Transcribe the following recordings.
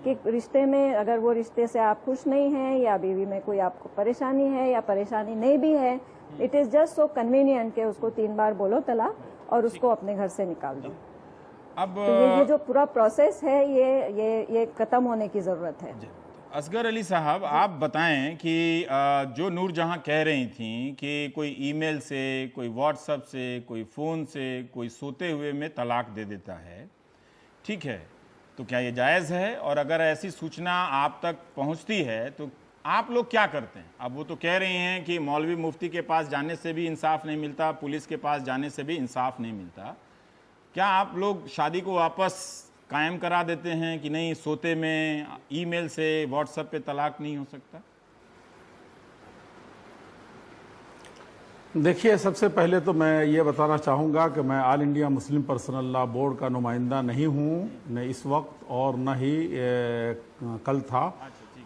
कि रिश्ते में अगर वो रिश्ते से आप खुश नहीं हैं या बीवी में कोई आपको परेशानी है या परेशानी नहीं भी है, it is just so convenient कि उसको 3 बार बोलो तलाक और उसको अपने घर से निकाल दो। अब तो ये जो पूरा प्रोसेस है ये खत्म होने की जरूरत है। असगर अली साहब, आप बताएं कि जो नूरजहां कह रही थी कि कोई ईमेल से, कोई व्हाट्सएप से, कोई फ़ोन से, कोई सोते हुए में तलाक दे देता है, ठीक है, तो क्या ये जायज़ है? और अगर ऐसी सूचना आप तक पहुंचती है तो आप लोग क्या करते हैं? अब वो तो कह रही हैं कि मौलवी मुफ्ती के पास जाने से भी इंसाफ नहीं मिलता, पुलिस के पास जाने से भी इंसाफ नहीं मिलता। क्या आप लोग शादी को वापस कायम करा देते हैं कि नहीं, सोते में ईमेल से, व्हाट्सएप पे तलाक नहीं हो सकता? देखिए, सबसे पहले तो मैं ये बताना चाहूँगा कि मैं all India Muslim personal law board का नुमाइंदा नहीं हूँ, न इस वक्त और न ही कल था।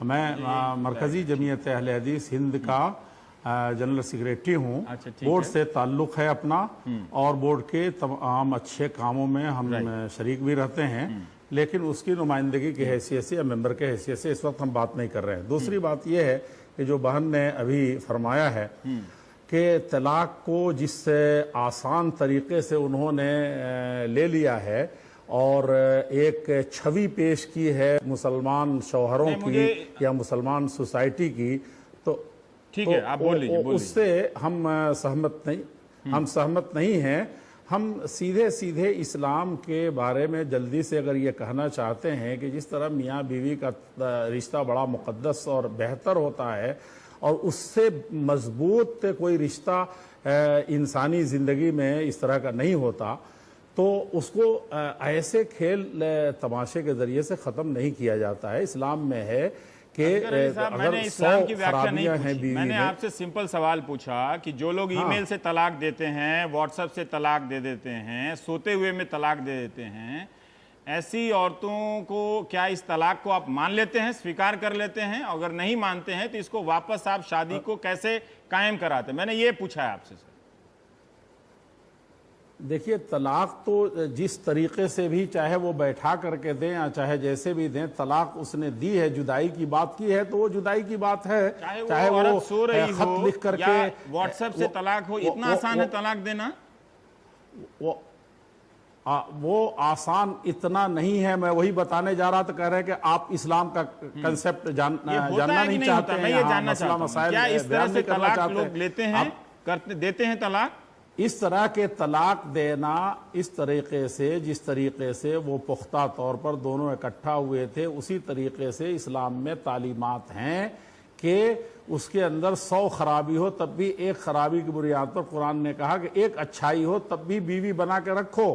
मैं मरकज़ी जमीयत अहले हदीस हिंद का जनरल सेक्रेटरी हूँ। बोर्ड से ताल्लुक़ है अपना और बोर्ड के तमाम अच्छे कामों में हम शरीक भी रहते हैं, लेकिन उसकी नुमाइंदगी की हैसियत से या मेंबर के हैसियत से इस वक्त हम बात नहीं कर रहे हैं। दूसरी बात यह है कि जो बहन ने अभी फरमाया है कि तलाक को जिस आसान तरीके से उन्होंने ले लिया है और एक छवि पेश की है मुसलमान शौहरों की या मुसलमान सोसाइटी की, तो ठीक है, आप बोल लीजिए। उससे हम सहमत नहीं हैं। हम सीधे सीधे इस्लाम के बारे में जल्दी से अगर ये कहना चाहते हैं कि जिस तरह मियाँ बीवी का रिश्ता बड़ा मुक़द्दस और बेहतर होता है और उससे मजबूत कोई रिश्ता इंसानी ज़िंदगी में इस तरह का नहीं होता, तो उसको ऐसे खेल तमाशे के ज़रिए से ख़त्म नहीं किया जाता है। इस्लाम में है कि मैंने इस्लाम की व्याख्या नहीं पूछी, मैंने आपसे सिंपल सवाल पूछा कि जो लोग ईमेल से तलाक देते हैं, व्हाट्सएप से तलाक दे देते हैं, सोते हुए में तलाक दे देते हैं, ऐसी औरतों को क्या इस तलाक को आप मान लेते हैं, स्वीकार कर लेते हैं? अगर नहीं मानते हैं तो इसको वापस आप शादी को कैसे कायम कराते हैं? मैंने ये पूछा है आपसे सर। देखिए, तलाक तो जिस तरीके से भी, चाहे वो बैठा करके दें या चाहे जैसे भी दें, तलाक उसने दी है, जुदाई की बात की है तो वो जुदाई की बात है। चाहे वो सो रही हो लिख करके व्हाट्सएप से तलाक हो, इतना आसान है तलाक देना? वो आसान इतना नहीं है। मैं वही बताने जा रहा था, कह रहे हैं कि आप इस्लाम का कंसेप्ट जानना नहीं चाहते हैं। मैं ये जानना चाहता हूं, क्या इस तरह से तलाक लोग लेते हैं, देते हैं तलाक? इस तरह के तलाक देना इस तरीके से, जिस तरीके से वो पुख्ता तौर पर दोनों इकट्ठा हुए थे, उसी तरीके से इस्लाम में तालीमात हैं कि उसके अंदर 100 खराबी हो तब भी एक खराबी की बुनियाद पर कुरान ने कहा कि एक अच्छाई हो तब भी बीवी बना के रखो।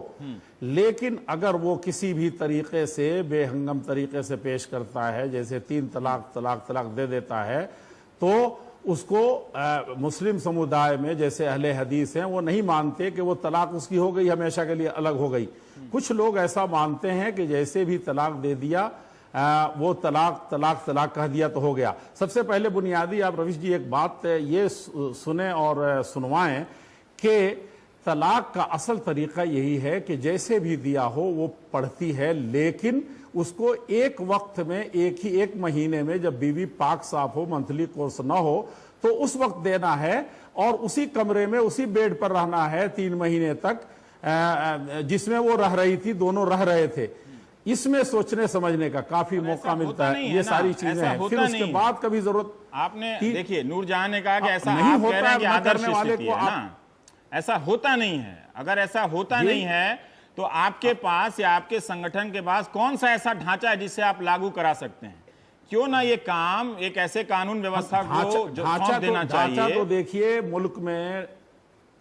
लेकिन अगर वो किसी भी तरीके से बेहंगम तरीके से पेश करता है, जैसे 3 तलाक दे देता है, तो उसको मुस्लिम समुदाय में जैसे अहले हदीस हैं वो नहीं मानते कि वो तलाक उसकी हो गई, हमेशा के लिए अलग हो गई। कुछ लोग ऐसा मानते हैं कि जैसे भी तलाक दे दिया वो तलाक कह दिया तो हो गया। सबसे पहले बुनियादी आप रवीश जी एक बात ये सुने और सुनवाएं कि तलाक का असल तरीका यही है कि जैसे भी दिया हो वो पढ़ती है, लेकिन उसको एक वक्त में, एक महीने में जब बीवी पाक साफ हो, मंथली कोर्स ना हो, तो उस वक्त देना है और उसी कमरे में उसी बेड पर रहना है 3 महीने तक जिसमें वो रह रही थी, दोनों रह रहे थे। इसमें सोचने समझने का काफी मौका मिलता है। ये सारी चीजें हैं, फिर उसके बाद कभी जरूरत। आपने देखिए, नूरजहां ने कहा कि ऐसा नहीं होता है कि आदर्श स्थिति है ना, ऐसा होता नहीं है। अगर ऐसा होता नहीं है तो आपके पास या आपके संगठन के पास कौन सा ऐसा ढांचा है जिससे आप लागू करा सकते हैं? क्यों ना ये काम एक ऐसे कानून व्यवस्था को ढांचा देना चाहिए। ढांचा तो देखिए मुल्क में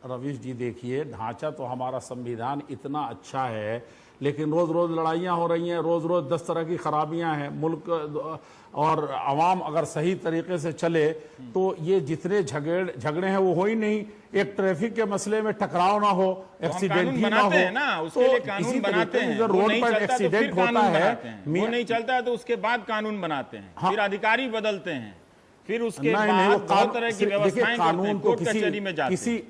रवीश जी, देखिए ढांचा तो हमारा संविधान इतना अच्छा है, लेकिन रोज रोज लड़ाइयाँ हो रही हैं, रोज रोज 10 तरह की खराबियां हैं मुल्क, और आवाम अगर सही तरीके से चले तो ये जितने झगड़े हैं वो हो ही नहीं। एक ट्रैफिक के मसले में टकराव ना हो, एक्सीडेंट ही ना हो, उसके लिए कानून बनाते हैं। रोड पर एक्सीडेंट होता है, वो नहीं चलता है तो उसके बाद कानून बनाते हैं, फिर अधिकारी बदलते हैं, फिर उसके बाद बहुत तरह की व्यवस्थाएं करते हैं, कोर्ट कचहरी में जाते हैं।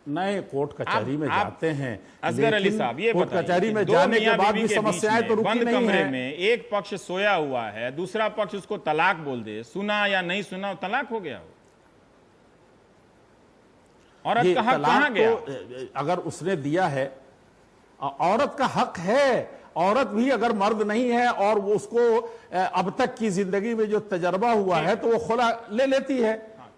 नए कोर्ट कचहरी में आप जाते हैं, असगर अली लेकिन साहब ये कोर्ट बताइए कचहरी कि में दो जाने के मियां बाद बीवी भी के बीच समस्याएं में तो रुकी बंद नहीं कमरे है। में एक पक्ष सोया हुआ है, दूसरा पक्ष उसको तलाक बोल दे, सुना या नहीं सुना तलाक हो गया हो। औरत ये का हक तलाक कहां गया? तो अगर उसने दिया है, औरत का हक है। औरत भी अगर मर्द नहीं है और वो उसको अब तक की जिंदगी में जो तजर्बा हुआ है तो वो खुला ले लेती है।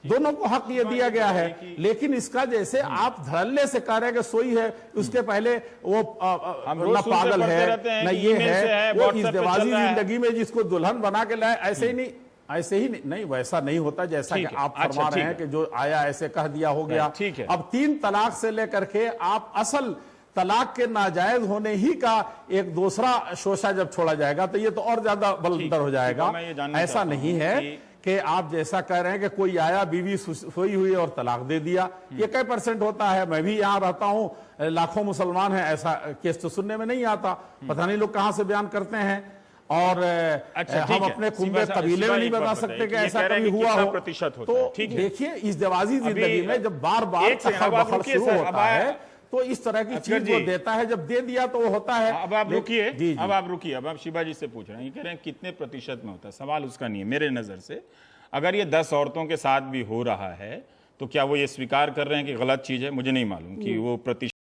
दोनों को हक ये दिया गया है। लेकिन इसका जैसे आप धड़ल्ले से कह रहे हैं कि सोई है, उसके पहले वो ना पागल है ना ये है, वो इज़्दिवाजी जिंदगी में जिसको दुल्हन बना के लाए, ऐसे ही नहीं, ऐसे ही नहीं, वैसा नहीं होता जैसा कि आप फरमा रहे हैं कि जो आया ऐसे कह दिया हो गया। ठीक है। अब 3 तलाक से लेकर के आप असल तलाक के नाजायज होने ही का एक दूसरा शोशा जब छोड़ा जाएगा तो ये तो और ज्यादा बलंदर हो जाएगा। ऐसा नहीं है कि आप जैसा कह रहे हैं कि कोई आया, बीवी सोई हुई और तलाक दे दिया। ये कई % होता है, मैं भी यहाँ रहता हूँ, लाखों मुसलमान हैं, ऐसा केस तो सुनने में नहीं आता। पता नहीं लोग कहाँ से बयान करते हैं। और हम अपने कुंबे कबीले में नहीं बता सकते कि ऐसा कभी हुआ हो। तो देखिए, इस दीवाजी जिंदगी में जब बार बार तखर शुरू होता है तो इस तरह की चीज वो देता है, जब दे दिया तो वो होता है। अब आप रुकिए, अब आप रुकिए, अब आप शिवा जी से पूछ रहे हैं, ये कह रहे हैं कितने प्रतिशत में होता है। सवाल उसका नहीं है मेरे नजर से। अगर ये 10 औरतों के साथ भी हो रहा है तो क्या वो ये स्वीकार कर रहे हैं कि गलत चीज है? मुझे नहीं मालूम कि वो प्रतिशत